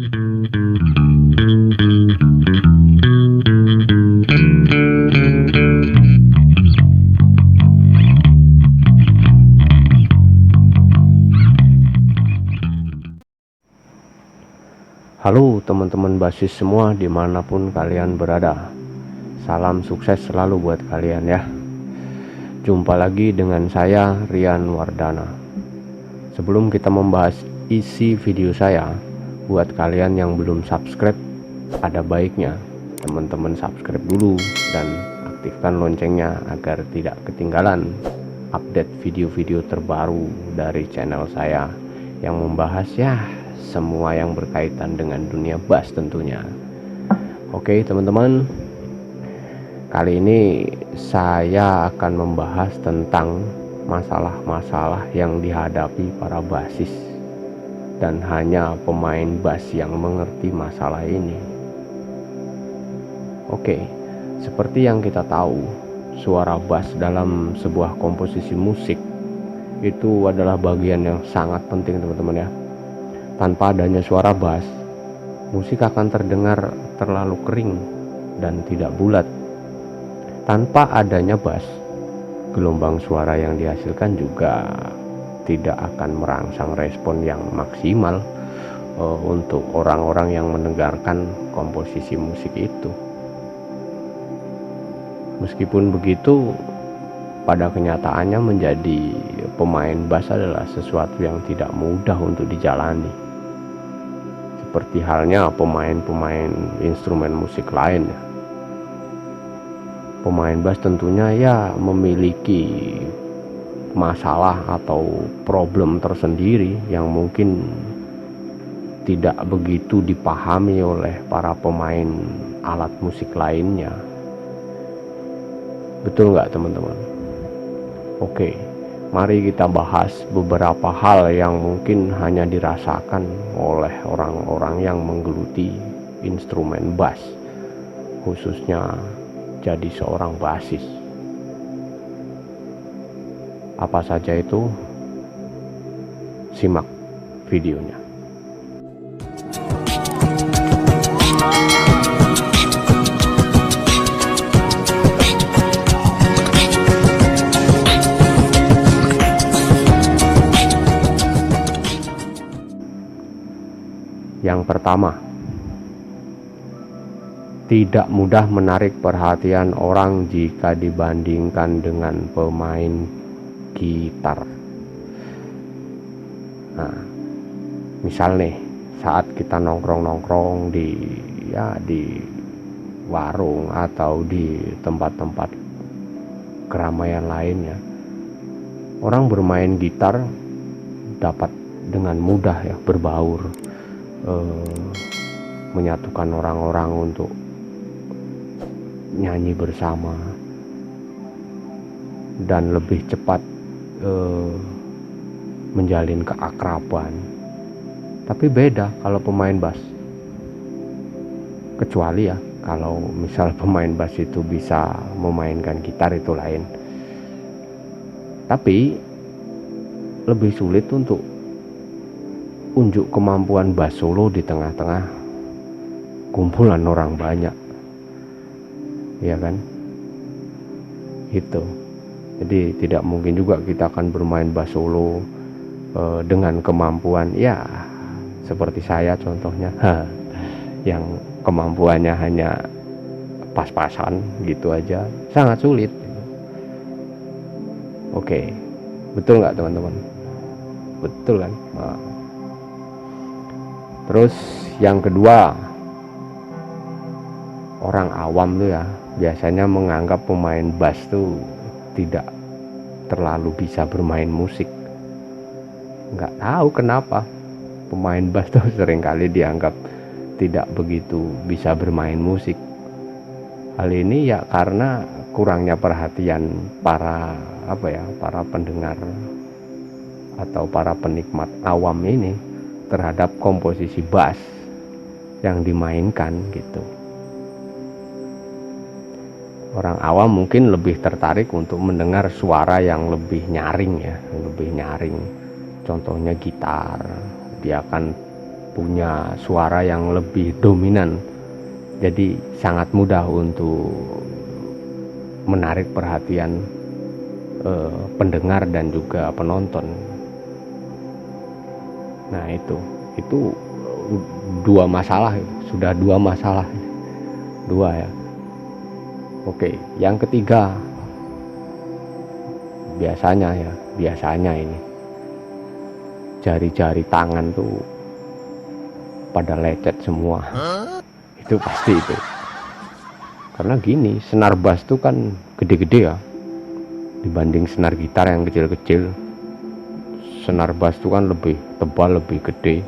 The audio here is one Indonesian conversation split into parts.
Halo teman-teman basis semua dimanapun kalian berada. Salam sukses selalu buat kalian ya. Jumpa lagi dengan saya Rian Wardana. Sebelum kita membahas isi video saya, buat kalian yang belum subscribe, ada baiknya teman-teman subscribe dulu dan aktifkan loncengnya agar tidak ketinggalan update video-video terbaru dari channel saya yang membahas ya semua yang berkaitan dengan dunia bass tentunya. Oke teman-teman, kali ini saya akan membahas tentang masalah-masalah yang dihadapi para bassis, dan hanya pemain bass yang mengerti masalah ini. Oke, seperti yang kita tahu, suara bass dalam sebuah komposisi musik itu adalah bagian yang sangat penting teman-teman ya. Tanpa adanya suara bass, musik akan terdengar terlalu kering dan tidak bulat. Tanpa adanya bass, gelombang suara yang dihasilkan juga tidak akan merangsang respon yang maksimal untuk orang-orang yang mendengarkan komposisi musik itu. Meskipun begitu, pada kenyataannya menjadi pemain bass adalah sesuatu yang tidak mudah untuk dijalani. Seperti halnya pemain-pemain instrumen musik lain. Pemain bass tentunya ya memiliki masalah atau problem tersendiri yang mungkin tidak begitu dipahami oleh para pemain alat musik lainnya. Betul nggak teman-teman? Oke, mari kita bahas beberapa hal yang mungkin hanya dirasakan oleh orang-orang yang menggeluti instrumen bass, khususnya jadi seorang bassis. Apa saja itu? Simak videonya. Yang pertama, tidak mudah menarik perhatian orang jika dibandingkan dengan pemain gitar. Nah, misal nih, saat kita nongkrong-nongkrong di warung atau di tempat-tempat keramaian lainnya, orang bermain gitar dapat dengan mudah ya berbaur, menyatukan orang-orang untuk nyanyi bersama dan lebih cepat menjalin keakraban. Tapi beda kalau pemain bass, kecuali ya kalau misal pemain bass itu bisa memainkan gitar, itu lain. Tapi lebih sulit untuk unjuk kemampuan bass solo di tengah-tengah kumpulan orang banyak, ya kan? Itu. Jadi tidak mungkin juga kita akan bermain bass solo dengan kemampuan ya seperti saya contohnya, yang kemampuannya hanya pas-pasan gitu aja, sangat sulit. Oke, betul nggak teman-teman? Betul kan? Nah. Terus yang kedua, orang awam tuh ya biasanya menganggap pemain bass tuh tidak terlalu bisa bermain musik. Nggak tahu kenapa pemain bass tuh seringkali dianggap tidak begitu bisa bermain musik. Hal ini ya karena kurangnya perhatian para pendengar atau para penikmat awam ini terhadap komposisi bass yang dimainkan gitu. Orang awam mungkin lebih tertarik untuk mendengar suara yang lebih nyaring ya, lebih nyaring. Contohnya gitar, dia akan punya suara yang lebih dominan, jadi sangat mudah untuk menarik perhatian pendengar dan juga penonton. Nah itu sudah dua masalah ya. Oke, yang ketiga, biasanya ini jari-jari tangan tuh pada lecet semua. Itu pasti itu. Karena gini, senar bass tuh kan gede-gede ya, dibanding senar gitar yang kecil-kecil. Senar bass tuh kan lebih tebal, lebih gede.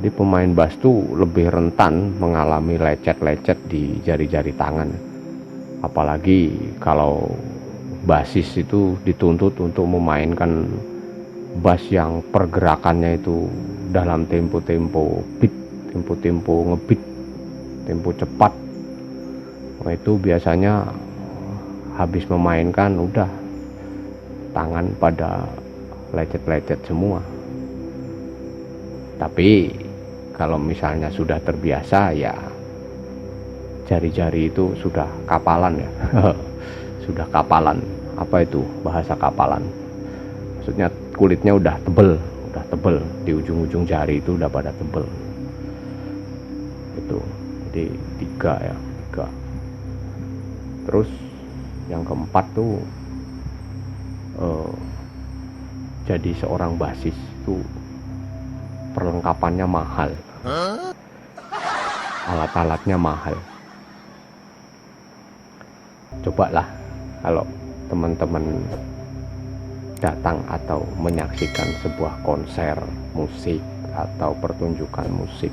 Jadi pemain bass tuh lebih rentan mengalami lecet-lecet di jari-jari tangan. Apalagi kalau bassis itu dituntut untuk memainkan bass yang pergerakannya itu dalam tempo-tempo beat, tempo-tempo ngebeat, tempo cepat. Nah, itu biasanya habis memainkan udah tangan pada lecet-lecet semua. Tapi kalau misalnya sudah terbiasa, ya jari-jari itu sudah kapalan ya. Sudah kapalan. Apa itu bahasa kapalan? Maksudnya kulitnya udah tebel di ujung-ujung jari itu udah pada tebel. Itu jadi tiga. Terus yang keempat tuh jadi seorang bassis itu perlengkapannya mahal. Alat-alatnya mahal. Cobalah kalau teman-teman datang atau menyaksikan sebuah konser musik atau pertunjukan musik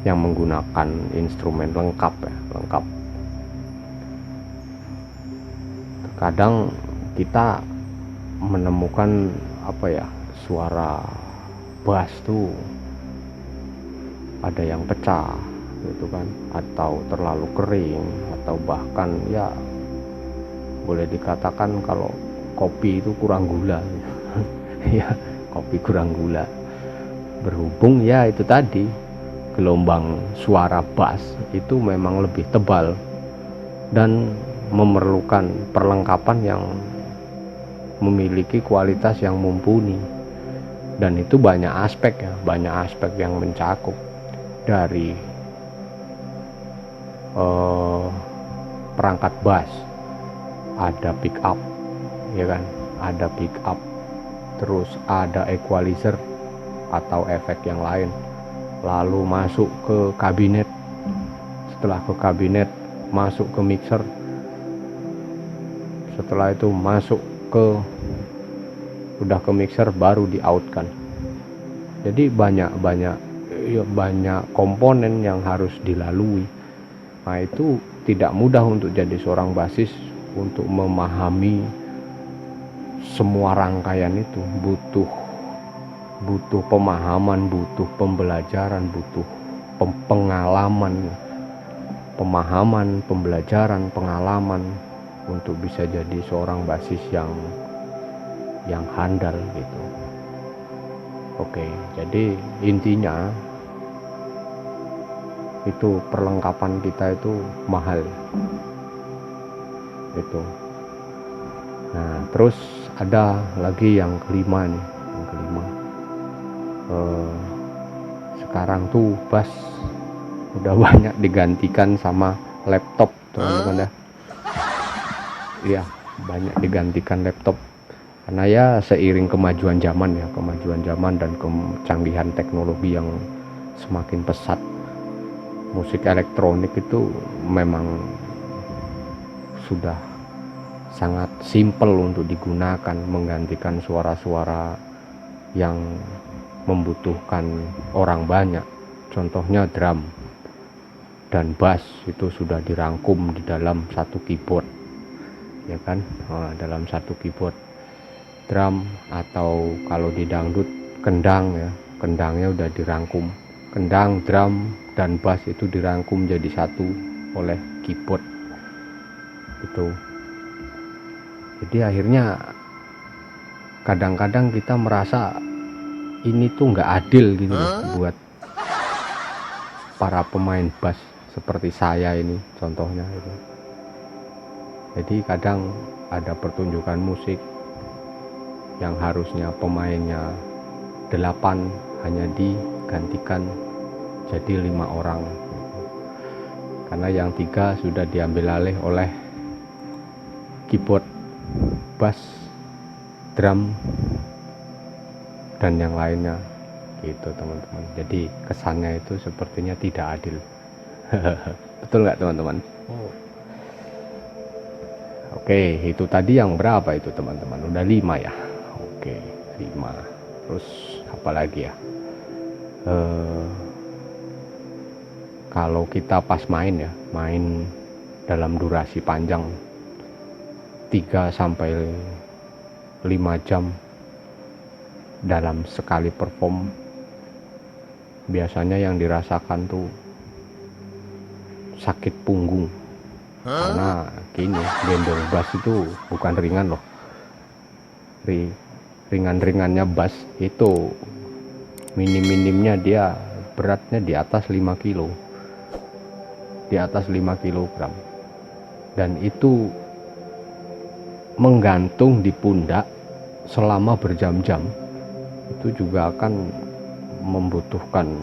yang menggunakan instrumen lengkap. Kadang kita menemukan suara bass tuh ada yang pecah gitu kan, atau terlalu kering, atau bahkan ya boleh dikatakan kalau kopi itu kurang gula. Ya, kopi kurang gula. Berhubung ya itu tadi, gelombang suara bass itu memang lebih tebal dan memerlukan perlengkapan yang memiliki kualitas yang mumpuni. Dan itu banyak aspek yang mencakup, dari perangkat bass, ada pick up ya kan, ada pick up, terus ada equalizer atau efek yang lain, lalu masuk ke kabinet, setelah ke kabinet masuk ke mixer, setelah itu udah ke mixer baru di out kan. Jadi banyak komponen yang harus dilalui. Nah itu tidak mudah untuk jadi seorang bassis, untuk memahami semua rangkaian itu butuh pemahaman, butuh pembelajaran, butuh pengalaman, pemahaman, pembelajaran, pengalaman untuk bisa jadi seorang bassis yang handal gitu. Oke, jadi intinya itu perlengkapan kita itu mahal itu. Nah terus ada lagi yang kelima nih, sekarang tuh bass udah banyak digantikan sama laptop teman-teman ya. Iya, banyak digantikan laptop karena ya seiring kemajuan zaman dan kecanggihan teknologi yang semakin pesat, musik elektronik itu memang sudah sangat simpel untuk digunakan, menggantikan suara-suara yang membutuhkan orang banyak. Contohnya drum dan bass itu sudah dirangkum di dalam satu keyboard ya kan. Dalam satu keyboard drum, atau kalau di dangdut kendang ya, kendangnya udah dirangkum, kendang, drum dan bass itu dirangkum jadi satu oleh keyboard itu. Jadi akhirnya kadang-kadang kita merasa ini tuh nggak adil gitu loh buat para pemain bass seperti saya ini contohnya itu. Jadi kadang ada pertunjukan musik yang harusnya pemainnya 8 hanya digantikan jadi 5 orang karena yang 3 sudah diambil alih oleh keyboard, bass, drum, dan yang lainnya gitu teman-teman. Jadi kesannya itu sepertinya tidak adil. Betul nggak teman-teman? Oke, itu tadi yang berapa itu teman-teman? Udah 5 ya. Oke, 5. Terus apa lagi ya? Kalau kita pas main ya, main dalam durasi panjang 3 sampai 5 jam dalam sekali perform, biasanya yang dirasakan tuh sakit punggung. Karena gini, gendong bass itu bukan ringan loh. Ringan-ringannya bass itu minim-minimnya dia beratnya di atas 5 kilo, di atas 5 kilogram, dan itu menggantung di pundak selama berjam-jam. Itu juga akan membutuhkan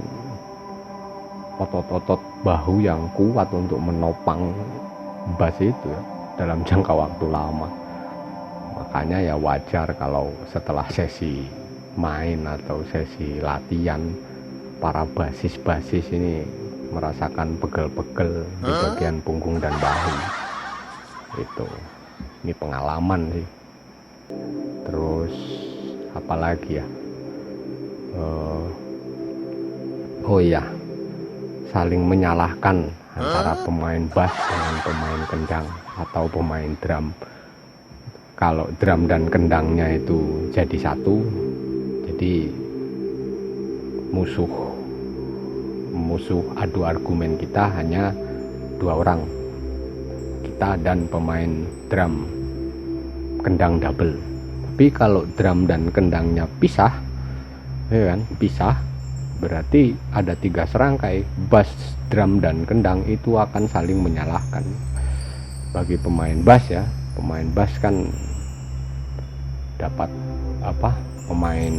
otot-otot bahu yang kuat untuk menopang bass itu ya, dalam jangka waktu lama. Makanya ya wajar kalau setelah sesi main atau sesi latihan para basis ini merasakan pegel-pegel di bagian punggung dan bahu. Itu ini pengalaman sih. Terus apalagi ya, oh iya, saling menyalahkan antara pemain bass dengan pemain kendang atau pemain drum. Kalau drum dan kendangnya itu jadi satu, jadi musuh adu argumen kita hanya 2 orang, kita dan pemain drum kendang double. Tapi kalau drum dan kendangnya pisah, ya kan, pisah, berarti ada 3 serangkai. Bass, drum, dan kendang itu akan saling menyalahkan. Bagi pemain bass ya, pemain bass kan dapat apa, pemain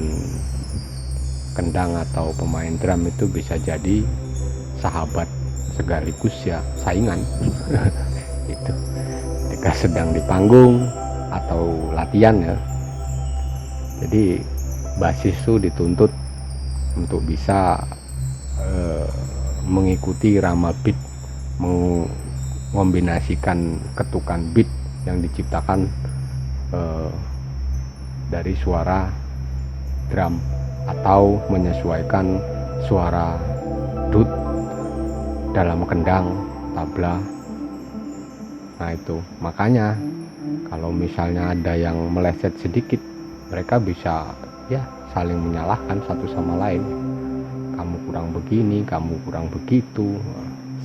kendang atau pemain drum itu bisa jadi sahabat sekaligus ya saingan. Itu ketika sedang di panggung atau latihan ya. Jadi bassis itu dituntut untuk bisa mengikuti rama beat, mengombinasikan ketukan beat yang diciptakan dari suara drum atau menyesuaikan suara dut dalam kendang, tabla. Nah itu makanya kalau misalnya ada yang meleset sedikit, mereka bisa ya saling menyalahkan satu sama lain. Kamu kurang begini, kamu kurang begitu,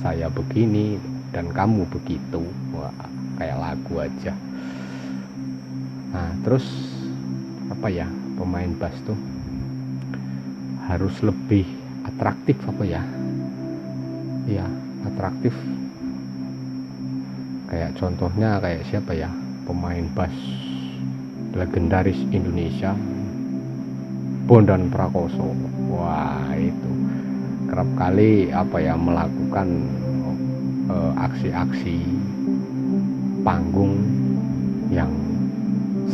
saya begini dan kamu begitu. Wah, kayak lagu aja. Nah terus apa ya, pemain bass tuh harus lebih atraktif apa ya, ya atraktif. Kayak contohnya kayak siapa ya, pemain bass legendaris Indonesia, Bondan Prakoso. Wah itu kerap kali apa ya, melakukan aksi-aksi panggung yang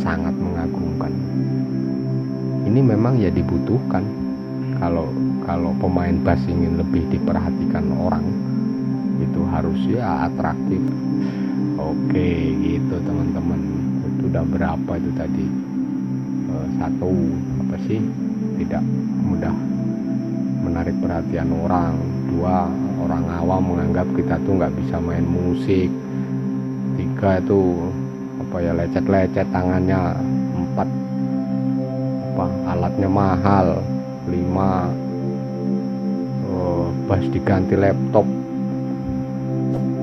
sangat mengagumkan. Ini memang ya dibutuhkan kalau pemain bass ingin lebih diperhatikan orang, itu harus ya atraktif. Oke gitu teman-teman, itu udah berapa itu tadi? Satu, apa sih, tidak mudah menarik perhatian orang. 2, orang awam menganggap kita tuh nggak bisa main musik. 3 itu apa ya, lecet-lecet tangannya. 4, apa, alatnya mahal. 5, bass diganti laptop.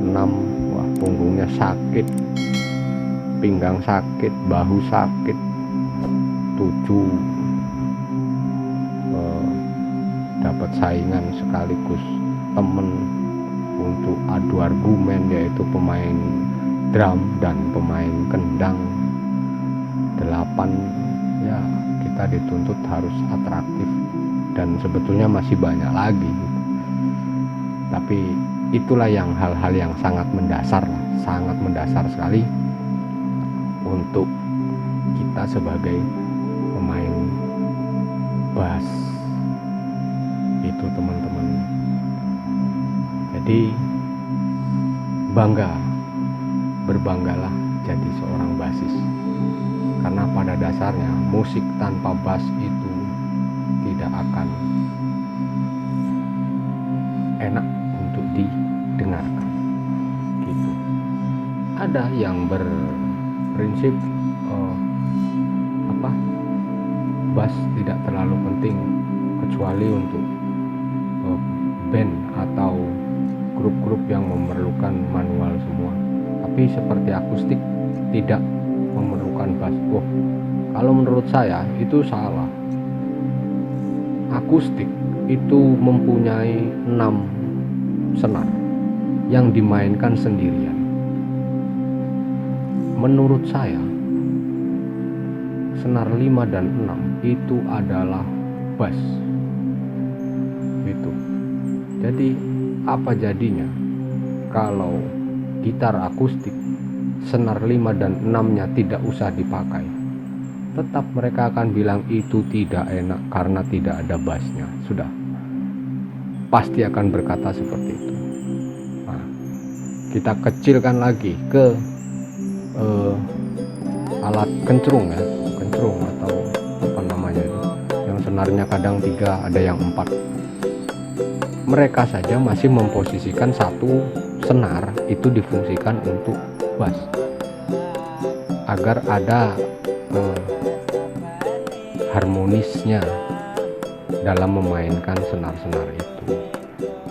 6, wah punggungnya sakit, pinggang sakit, bahu sakit. 7, dapat saingan sekaligus temen untuk adu argumen, yaitu pemain drum dan pemain kendang 8. Ya, kita dituntut harus atraktif, dan sebetulnya masih banyak lagi, tapi itulah yang hal-hal yang sangat mendasar sekali untuk kita sebagai pemain bass itu, teman-teman. Jadi berbanggalah jadi seorang bassis, karena pada dasarnya musik tanpa bass itu tidak akan enak untuk didengarkan gitu. Ada yang berprinsip bass tidak terlalu penting kecuali untuk band atau grup-grup yang memerlukan manual semua, tapi seperti akustik tidak memerlukan bass. Kalau menurut saya itu salah. Akustik itu mempunyai 6 senar yang dimainkan sendirian. Menurut saya senar 5 dan 6 itu adalah bass gitu. Jadi apa jadinya kalau gitar akustik senar 5 dan 6-nya tidak usah dipakai? Tetap mereka akan bilang itu tidak enak karena tidak ada bassnya. Sudah, pasti akan berkata seperti itu. Nah, kita kecilkan lagi ke alat kencrung atau apa namanya itu, yang senarnya kadang 3, ada yang 4. Mereka saja masih memposisikan satu senar itu difungsikan untuk bass agar ada harmonisnya dalam memainkan senar-senar itu.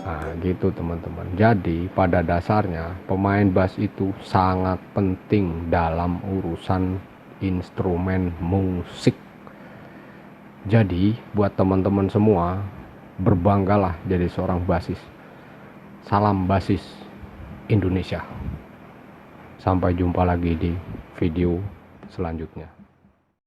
Nah, gitu teman-teman. Jadi pada dasarnya pemain bass itu sangat penting dalam urusan instrumen musik. Jadi buat teman-teman semua, berbanggalah jadi seorang bassis. Salam bassis Indonesia. Sampai jumpa lagi di video selanjutnya.